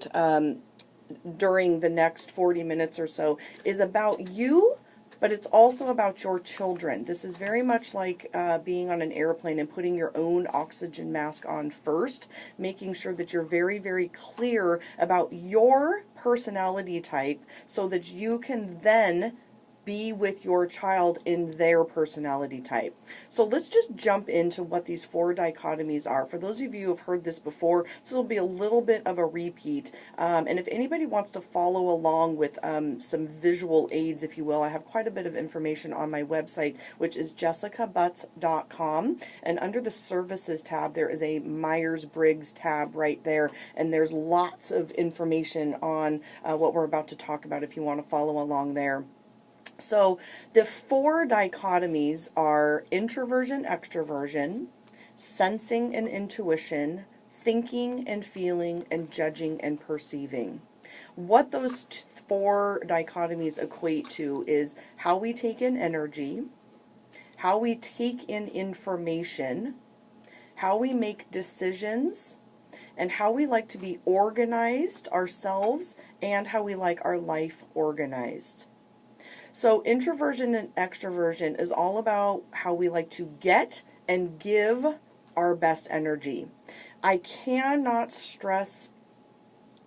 about during the next 40 minutes or so is about you, but it's also about your children. This is very much like being on an airplane and putting your own oxygen mask on first, making sure that you're very, very clear about your personality type so that you can then be with your child in their personality type. So let's just jump into what these 4 dichotomies are. For those of you who have heard this before, this will be a little bit of a repeat. And if anybody wants to follow along with some visual aids, if you will, I have quite a bit of information on my website, which is jessicabutts.com. And under the services tab, there is a Myers-Briggs tab right there. And there's lots of information on what we're about to talk about if you want to follow along there. So the 4 dichotomies are introversion, extroversion, sensing and intuition, thinking and feeling, and judging and perceiving. What those 4 dichotomies equate to is how we take in energy, how we take in information, how we make decisions, and how we like to be organized ourselves, and how we like our life organized. So introversion and extroversion is all about how we like to get and give our best energy. I cannot stress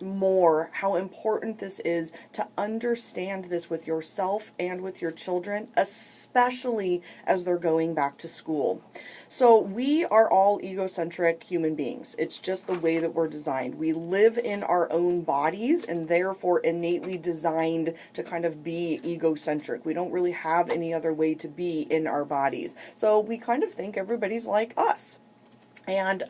more how important this is to understand this with yourself and with your children, especially as they're going back to school. So we are all egocentric human beings. It's just the way that we're designed. We live in our own bodies and therefore innately designed to kind of be egocentric. We don't really have any other way to be in our bodies. So we kind of think everybody's like us. And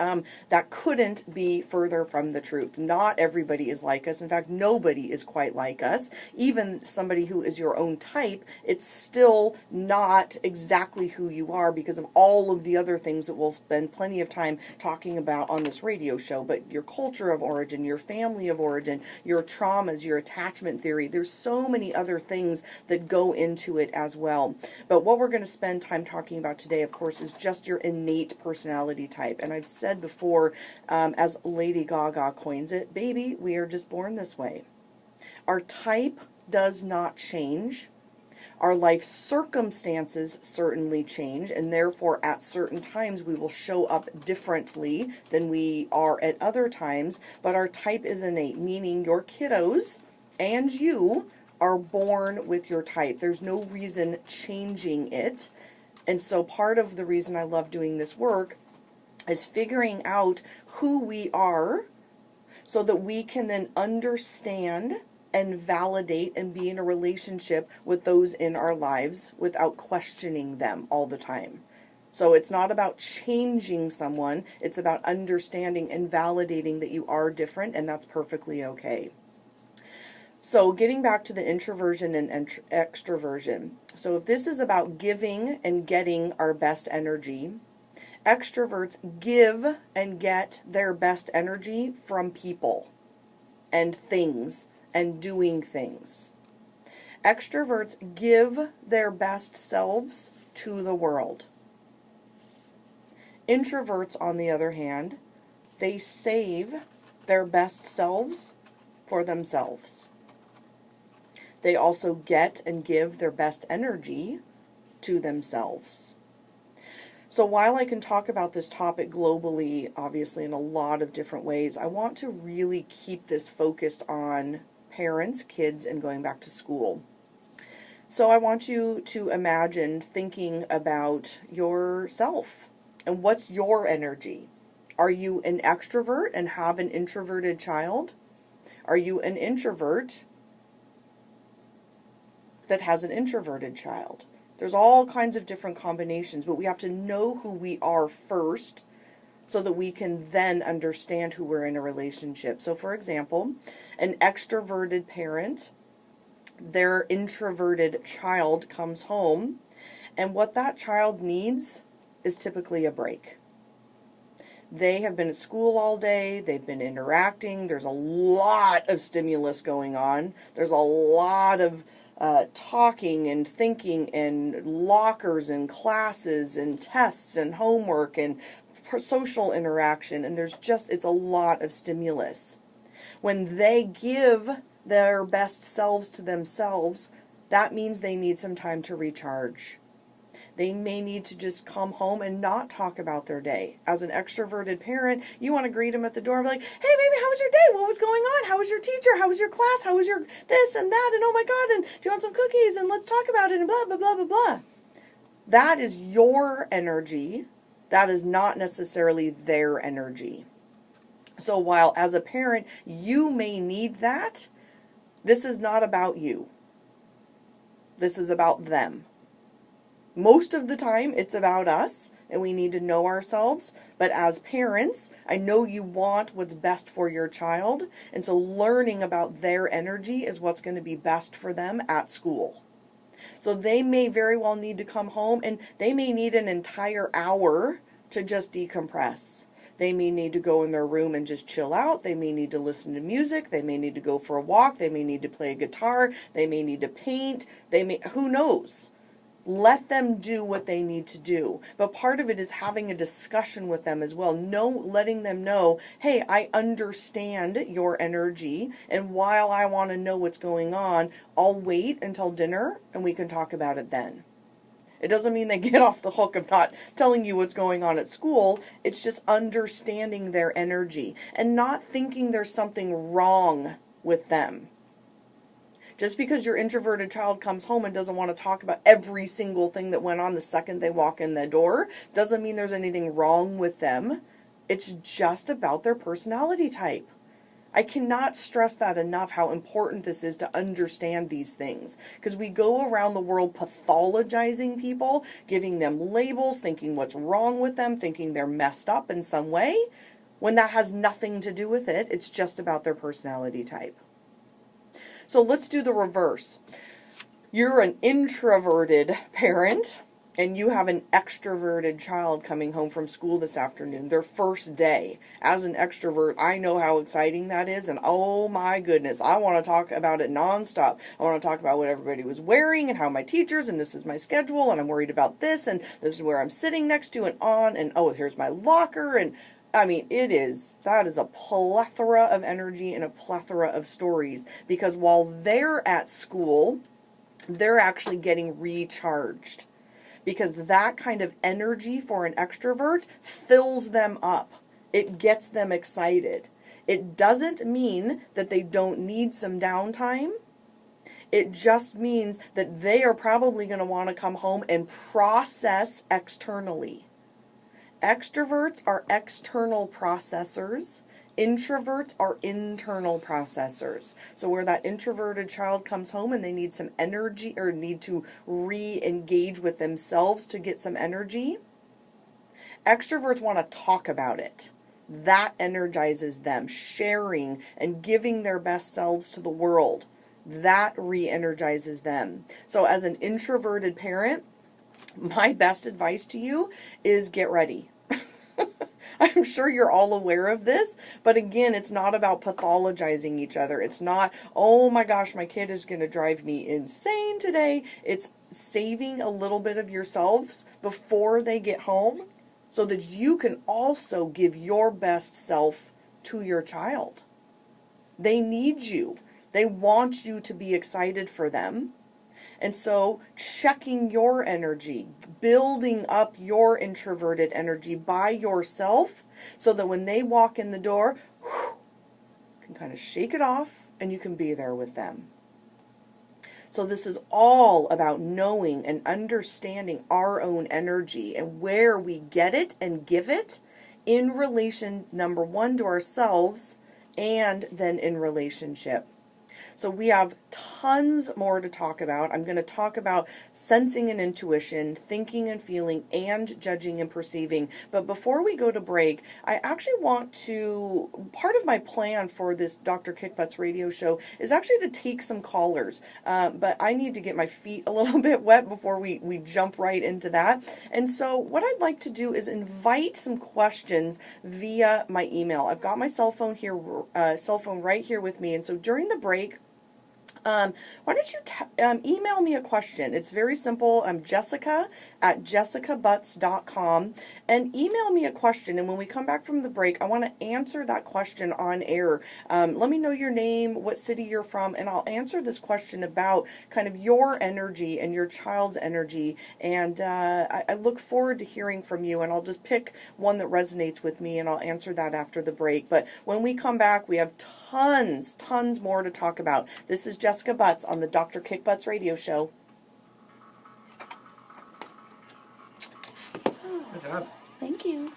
that couldn't be further from the truth. Not everybody is like us. In fact, nobody is quite like us. Even somebody who is your own type, it's still not exactly who you are because of all of the other things that we'll spend plenty of time talking about on this radio show. But your culture of origin, your family of origin, your traumas, your attachment theory, there's so many other things that go into it as well. But what we're going to spend time talking about today, of course, is just your innate personality type. And I've said before, as Lady Gaga coins it, baby, we are just born this way. Our type does not change. Our life circumstances certainly change, and therefore at certain times we will show up differently than we are at other times, but our type is innate, meaning your kiddos and you are born with your type. There's no reason changing it. And so part of the reason I love doing this work is figuring out who we are so that we can then understand and validate and be in a relationship with those in our lives without questioning them all the time. So it's not about changing someone, it's about understanding and validating that you are different, and that's perfectly okay. So getting back to the introversion and extroversion. So if this is about giving and getting our best energy, extroverts give and get their best energy from people and things and doing things. Extroverts give their best selves to the world. Introverts, on the other hand, they save their best selves for themselves. They also get and give their best energy to themselves. So while I can talk about this topic globally, obviously in a lot of different ways, I want to really keep this focused on parents, kids, and going back to school. So I want you to imagine thinking about yourself and what's your energy. Are you an extrovert and have an introverted child? Are you an introvert that has an introverted child? There's all kinds of different combinations, but we have to know who we are first so that we can then understand who we're in a relationship. So for example, an extroverted parent, their introverted child comes home, and what that child needs is typically a break. They have been at school all day, they've been interacting, there's a lot of stimulus going on, there's a lot of talking and thinking and lockers and classes and tests and homework and social interaction, and it's a lot of stimulus. When they give their best selves to themselves, that means they need some time to recharge. They may need to just come home and not talk about their day. As an extroverted parent, you want to greet them at the door and be like, hey baby, how was your day? What was going on? How was your teacher? How was your class? How was your this and that? And oh my God, and do you want some cookies? And let's talk about it and blah, blah, blah, blah, blah. That is your energy. That is not necessarily their energy. So while as a parent, you may need that, this is not about you. This is about them. Most of the time, it's about us, and we need to know ourselves. But as parents, I know you want what's best for your child, and so learning about their energy is what's going to be best for them at school. So they may very well need to come home, and they may need an entire hour to just decompress. They may need to go in their room and just chill out. They may need to listen to music. They may need to go for a walk. They may need to play a guitar. They may need to paint. Who knows? Let them do what they need to do. But part of it is having a discussion with them as well. Letting them know, hey, I understand your energy, and while I want to know what's going on, I'll wait until dinner and we can talk about it then. It doesn't mean they get off the hook of not telling you what's going on at school. It's just understanding their energy and not thinking there's something wrong with them. Just because your introverted child comes home and doesn't want to talk about every single thing that went on the second they walk in the door doesn't mean there's anything wrong with them. It's just about their personality type. I cannot stress that enough, how important this is to understand these things. Because we go around the world pathologizing people, giving them labels, thinking what's wrong with them, thinking they're messed up in some way, when that has nothing to do with it. It's just about their personality type. So let's do the reverse. You're an introverted parent, and you have an extroverted child coming home from school this afternoon, their first day. As an extrovert, I know how exciting that is, and oh my goodness, I want to talk about it nonstop. I want to talk about what everybody was wearing, and how my teachers, and this is my schedule, and I'm worried about this, and this is where I'm sitting next to, and on, and oh, here's my locker, and I mean, that is a plethora of energy and a plethora of stories, because while they're at school, they're actually getting recharged. Because that kind of energy for an extrovert fills them up. It gets them excited. It doesn't mean that they don't need some downtime. It just means that they are probably going to want to come home and process externally. Extroverts are external processors. Introverts are internal processors. So where that introverted child comes home and they need some energy or need to re-engage with themselves to get some energy, extroverts want to talk about it. That energizes them. Sharing and giving their best selves to the world, that re-energizes them. So as an introverted parent, my best advice to you is get ready. I'm sure you're all aware of this, but again, it's not about pathologizing each other. It's not, oh my gosh, my kid is going to drive me insane today. It's saving a little bit of yourselves before they get home so that you can also give your best self to your child. They need you. They want you to be excited for them. And so checking your energy, building up your introverted energy by yourself so that when they walk in the door, you can kind of shake it off and you can be there with them. So this is all about knowing and understanding our own energy and where we get it and give it in relation, number one, to ourselves and then in relationship. So we have tons more to talk about. I'm going to talk about sensing and intuition, thinking and feeling, and judging and perceiving. But before we go to break, I actually want to, part of my plan for this Dr. Kickbutt's radio show is actually to take some callers. But I need to get my feet a little bit wet before we jump right into that. And so what I'd like to do is invite some questions via my email. I've got my cell phone right here with me. And so during the break, why don't you email me a question? It's very simple. I'm Jessica at jessicabutts.com and email me a question. And when we come back from the break, I want to answer that question on air. Let me know your name, what city you're from, and I'll answer this question about kind of your energy and your child's energy. And I look forward to hearing from you, and I'll just pick one that resonates with me, and I'll answer that after the break. But when we come back, we have tons more to talk about. This is Jessica Butts on the Dr. Kick Butts radio show. Good job. Thank you.